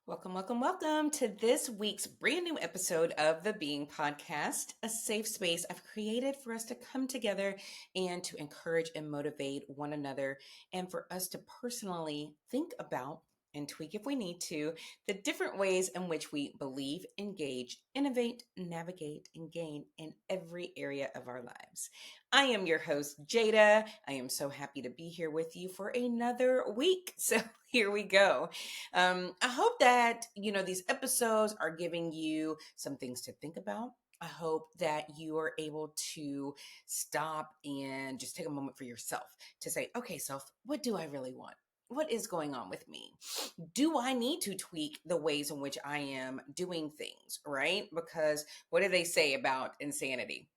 Welcome, welcome, welcome to this week's brand new episode of the Being Podcast, a safe space I've created for us to come together and to encourage and motivate one another, and for us to personally think about and tweak if we need to the different ways in which we believe, engage, innovate, navigate, and gain in every area of our lives. I am your host, Jada. I am so happy to be here with you for another week. So here we go. I hope that, these episodes are giving you some things to think about. I hope that you are able to stop and just take a moment for yourself to say, okay, self, what do I really want? What is going on with me? Do I need to tweak the ways in which I am doing things, right? Because what do they say about insanity?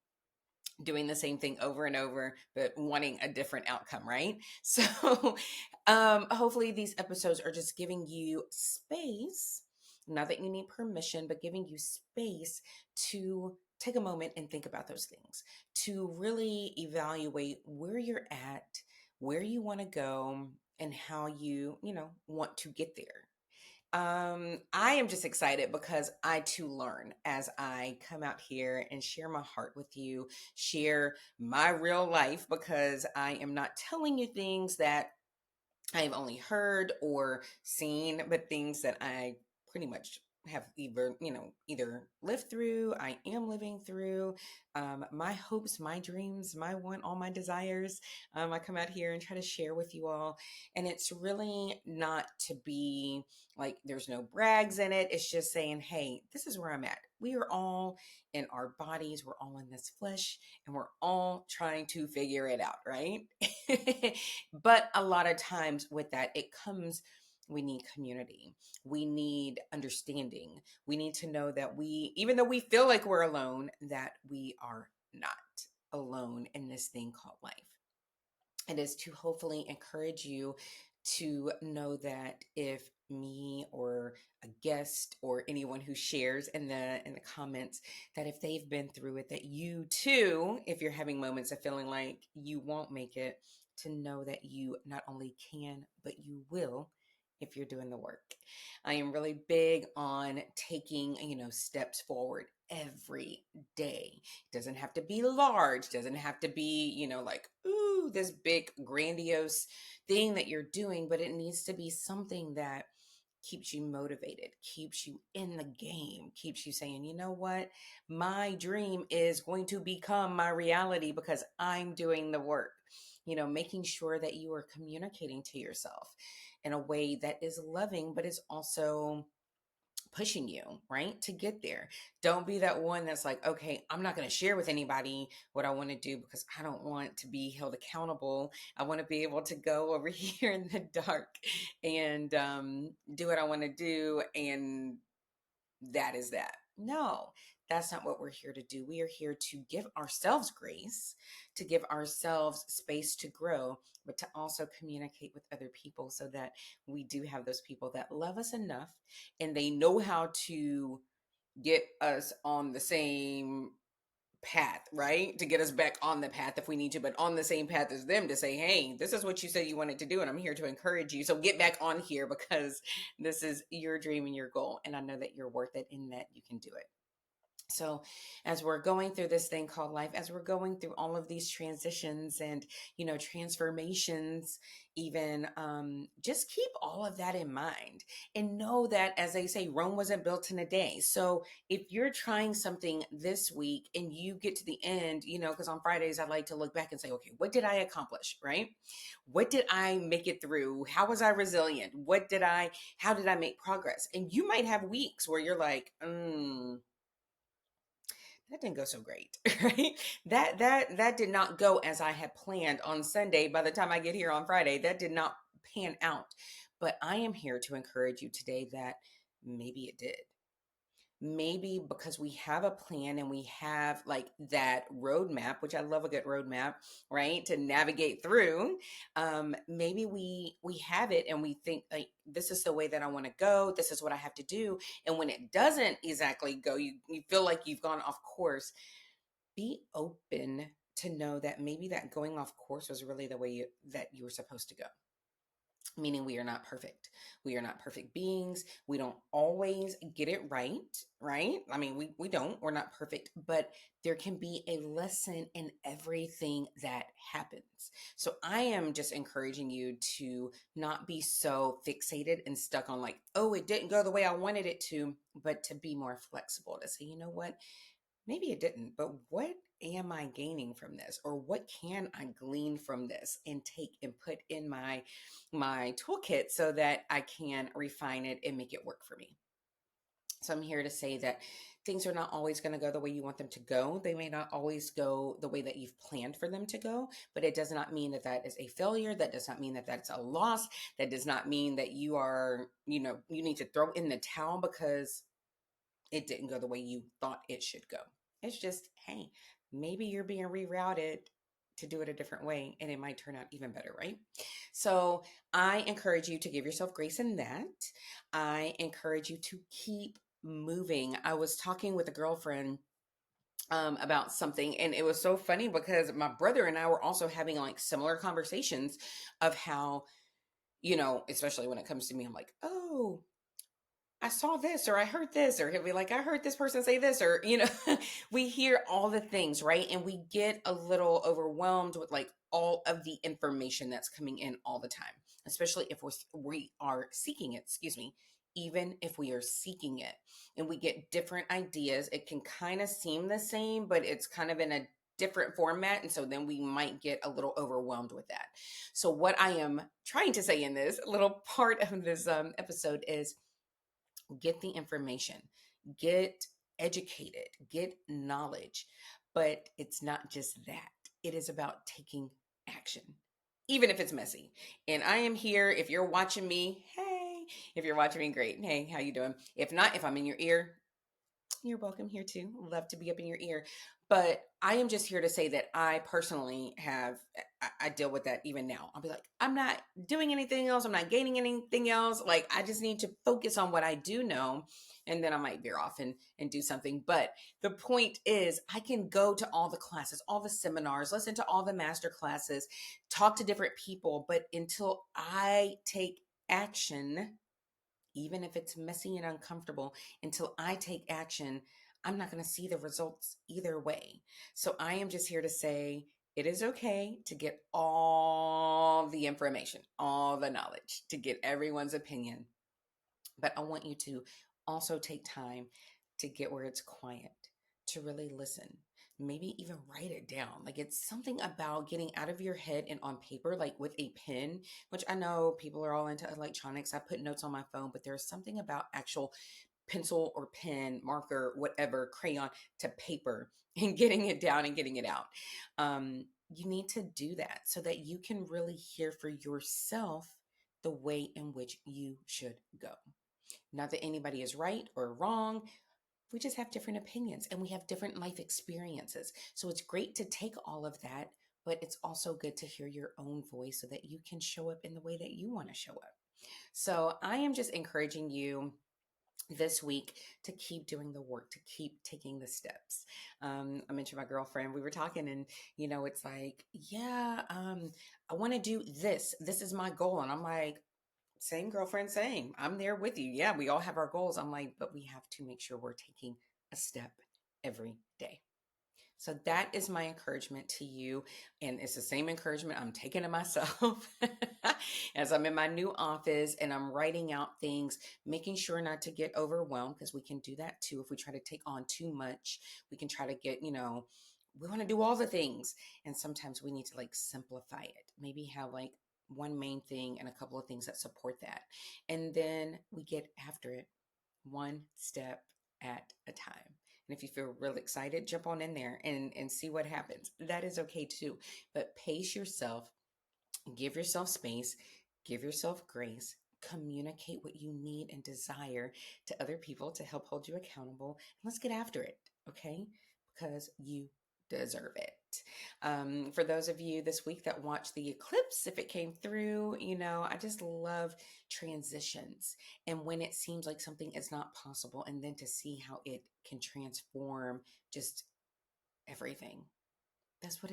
Doing the same thing over and over, but wanting a different outcome, right? So, hopefully, these episodes are just giving you space, not that you need permission, but giving you space to take a moment and think about those things, to really evaluate where you're at, where you want to go, and how you want to get there. I am just excited because I too learn as I come out here and share my heart with you, share my real life, because I am not telling you things that I've only heard or seen, but things that I pretty much have either lived through, I am living through, my hopes, my dreams, my want, all my desires. I come out here and try to share with you all. And it's really not to be like, there's no brags in it. It's just saying, hey, this is where I'm at. We are all in our bodies. We're all in this flesh and we're all trying to figure it out, right? But a lot of times with that, we need community. We need understanding. We need to know that even though we feel like we're alone, that we are not alone in this thing called life. It is to hopefully encourage you to know that if me or a guest or anyone who shares in the comments, that if they've been through it, that you too, if you're having moments of feeling like you won't make it, to know that you not only can but you will if you're doing the work. I am really big on taking steps forward every day. It doesn't have to be large, doesn't have to be like, ooh, this big grandiose thing that you're doing, but it needs to be something that keeps you motivated, keeps you in the game, keeps you saying, you know what, my dream is going to become my reality because I'm doing the work. Making sure that you are communicating to yourself in a way that is loving, but is also pushing you, right, to get there. Don't be that one that's like, okay, I'm not going to share with anybody what I want to do because I don't want to be held accountable. I want to be able to go over here in the dark and do what I want to do. And that is that. No, that's not what we're here to do. We are here to give ourselves grace, to give ourselves space to grow, but to also communicate with other people so that we do have those people that love us enough and they know how to get us on the same path, right? To get us back on the path if we need to, but on the same path as them to say, hey, this is what you said you wanted to do, and I'm here to encourage you. So get back on here because this is your dream and your goal. And I know that you're worth it and that you can do it. So, as we're going through this thing called life, as we're going through all of these transitions and, transformations, even, just keep all of that in mind and know that, as they say, Rome wasn't built in a day. So, if you're trying something this week and you get to the end, because on Fridays I like to look back and say, okay, what did I accomplish, right? What did I make it through? How was I resilient? How did I make progress? And you might have weeks where you're like, that didn't go so great, right? That did not go as I had planned on Sunday. By the time I get here on Friday, that did not pan out. But I am here to encourage you today that maybe it did. Maybe because we have a plan and we have like that roadmap, which I love a good roadmap, right? To navigate through. Maybe we have it and we think like, this is the way that I want to go. This is what I have to do. And when it doesn't exactly go, you feel like you've gone off course. Be open to know that maybe that going off course was really the way that you were supposed to go. meaning we are not perfect. We are not perfect beings. We don't always get it right, right? I mean, we don't, we're not perfect, but there can be a lesson in everything that happens. So I am just encouraging you to not be so fixated and stuck on like, oh, it didn't go the way I wanted it to, but to be more flexible, to say, you know what? Maybe it didn't, but what am I gaining from this, or what can I glean from this and take and put in my toolkit so that I can refine it and make it work for me. So I'm here to say that things are not always going to go the way you want them to go. They may not always go the way that you've planned for them to go, but it does not mean that that is a failure. That does not mean that that's a loss. That does not mean that you are, you need to throw in the towel because it didn't go the way you thought it should go. It's just, hey, maybe you're being rerouted to do it a different way and it might turn out even better, right? So I encourage you to give yourself grace in that. I encourage you to keep moving. I was talking with a girlfriend about something, and it was so funny because my brother and I were also having like similar conversations of how, especially when it comes to me, I'm like, oh, I saw this or I heard this, or he'll be like, I heard this person say this, or, we hear all the things, right? And we get a little overwhelmed with like all of the information that's coming in all the time, especially if we are seeking it, excuse me, even if we are seeking it and we get different ideas, it can kind of seem the same, but it's kind of in a different format. And so then we might get a little overwhelmed with that. So what I am trying to say in this little part of this episode is, get the information, get educated, get knowledge. But it's not just that, it is about taking action, even if it's messy. And I am here. If you're watching me, hey, if you're watching me, great. Hey, how you doing? If not, if I'm in your ear, you're welcome here too. Love to be up in your ear. But I am just here to say that I personally I deal with that even now. I'll be like, I'm not doing anything else. I'm not gaining anything else. Like, I just need to focus on what I do know. And then I might veer off and do something. But the point is, I can go to all the classes, all the seminars, listen to all the master classes, talk to different people. But until I take action, even if it's messy and uncomfortable, until I take action, I'm not going to see the results either way. So I am just here to say it is okay to get all the information, all the knowledge, to get everyone's opinion. But I want you to also take time to get where it's quiet, to really listen, maybe even write it down. Like, it's something about getting out of your head and on paper, like with a pen, which I know people are all into electronics. I put notes on my phone, but there's something about actual pencil or pen, marker, whatever, crayon to paper and getting it down and getting it out. You need to do that so that you can really hear for yourself the way in which you should go. Not that anybody is right or wrong. We just have different opinions and we have different life experiences. So it's great to take all of that, but it's also good to hear your own voice so that you can show up in the way that you want to show up. So I am just encouraging you this week to keep doing the work, to keep taking the steps. I mentioned my girlfriend, we were talking, and it's like, yeah, I want to do this. This is my goal. And I'm like, same girlfriend, same. I'm there with you. Yeah, we all have our goals. I'm like, but we have to make sure we're taking a step every day. So that is my encouragement to you. And it's the same encouragement I'm taking to myself as I'm in my new office and I'm writing out things, making sure not to get overwhelmed, because we can do that too. If we try to take on too much, we can try to get, we want to do all the things. And sometimes we need to like simplify it, maybe have like one main thing and a couple of things that support that. And then we get after it one step at a time. And if you feel really excited, jump on in there and see what happens. That is okay too. But pace yourself, give yourself space, give yourself grace, communicate what you need and desire to other people to help hold you accountable. And let's get after it, okay? Because you deserve it. For those of you this week that watched the eclipse, if it came through, I just love transitions and when it seems like something is not possible, and then to see how it can transform just everything. That's what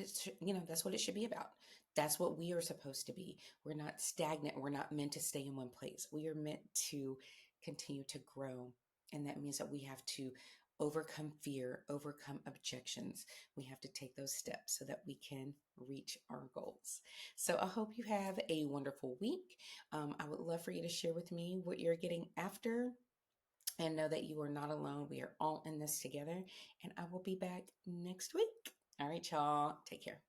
that's what it should be about. That's what we are supposed to be. We're not stagnant. We're not meant to stay in one place. We are meant to continue to grow. And that means that we have to overcome fear, overcome objections. We have to take those steps so that we can reach our goals. So I hope you have a wonderful week. I would love for you to share with me what you're getting after, and know that you are not alone. We are all in this together. And I will be back next week. All right, y'all. Take care.